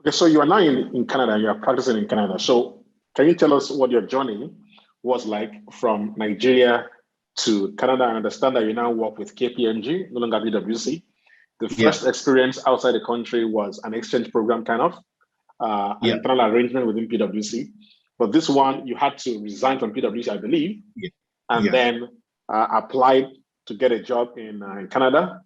Okay, so you are now in Canada, you are practicing in Canada. So can you tell us what your journey was like from Nigeria to Canada? I understand that you now work with KPMG, no longer PwC. The first experience outside the country was an exchange program, kind of, an internal arrangement within PwC. But this one, you had to resign from PwC, I believe, and then applied to get a job in Canada,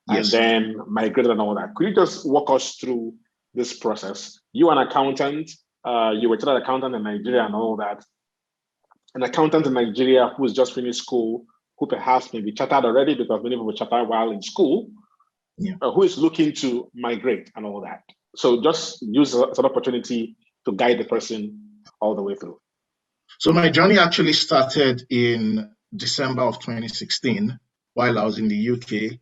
and then migrated and all that. Could you just walk us through this process? You an accountant, you were a chartered accountant in Nigeria and all that. An accountant in Nigeria who's just finished school, who perhaps may be chartered already because many people were chartered while in school, who is looking to migrate and all that. So just use it as an opportunity to guide the person all the way through. So my journey actually started in December of 2016 while I was in the UK.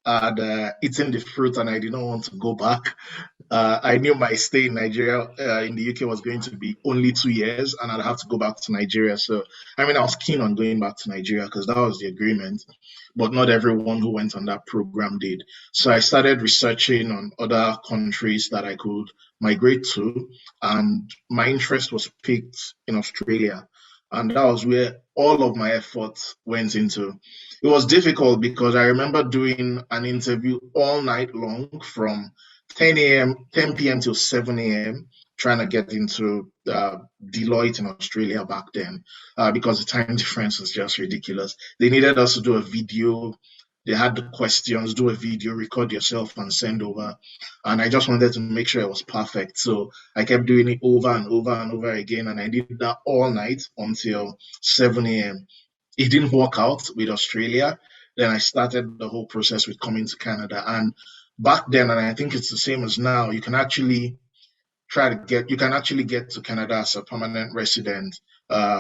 I'd eaten the fruit and I did not want to go back. I knew my stay in Nigeria, in the UK, was going to be only 2 years and I'd have to go back to Nigeria. So, I was keen on going back to Nigeria because that was the agreement, but not everyone who went on that program did. So I started researching on other countries that I could migrate to, and my interest was piqued in Australia. And that was where all of my efforts went into. It was difficult because I remember doing an interview all night long from 10 p.m. till 7 a.m. trying to get into Deloitte in Australia back then because the time difference was just ridiculous. They needed us to do a video. They had the questions, do a video, record yourself and send over. And I just wanted to make sure it was perfect. So I kept doing it over and over and over again. And I did that all night until 7 a.m. It didn't work out with Australia. Then I started the whole process with coming to Canada. And back then, and I think it's the same as now, you can actually get to Canada as a permanent resident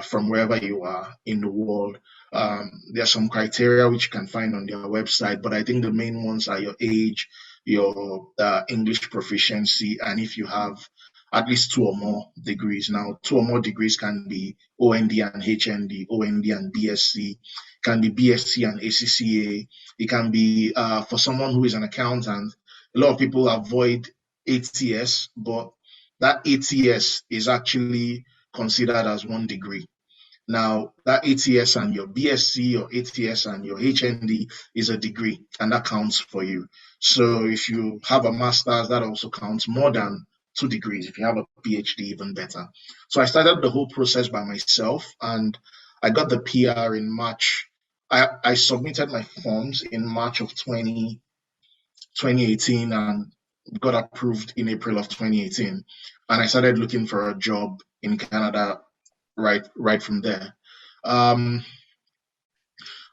from wherever you are in the world. There are some criteria which you can find on their website, but I think the main ones are your age, your English proficiency, and if you have at least 2 or more degrees. Now, 2 or more degrees can be OND and HND, OND and BSc, can be BSc and ACCA. It can be, for someone who is an accountant, a lot of people avoid ATS, but that ATS is actually considered as 1 degree. Now, that ATS and your BSc or ATS and your HND is a degree, and that counts for you. So if you have a master's, that also counts more than 2 degrees. If you have a PhD, even better. So I started the whole process by myself, and I got the PR in March. I submitted my forms in March of 2018 and got approved in April of 2018. And I started looking for a job in Canada right from there. I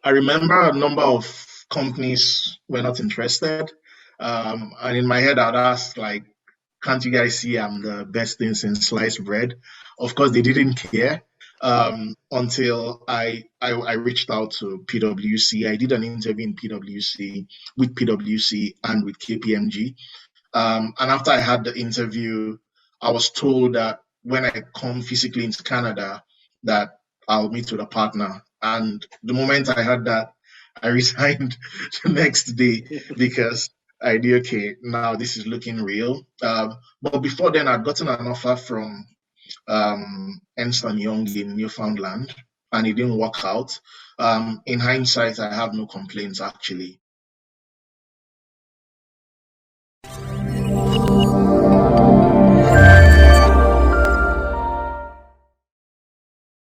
remember a number of companies were not interested. And in my head, I'd ask, like, can't you guys see I'm the best thing since sliced bread? Of course, they didn't care until I reached out to PwC. I did an interview in PwC with PwC and with KPMG. And after I had the interview, I was told that when I come physically into Canada, that I'll meet with a partner. And the moment I heard that, I resigned the next day because I knew, okay, now this is looking real. But before then, I'd gotten an offer from Ernst & Young in Newfoundland, and it didn't work out. In hindsight, I have no complaints, actually.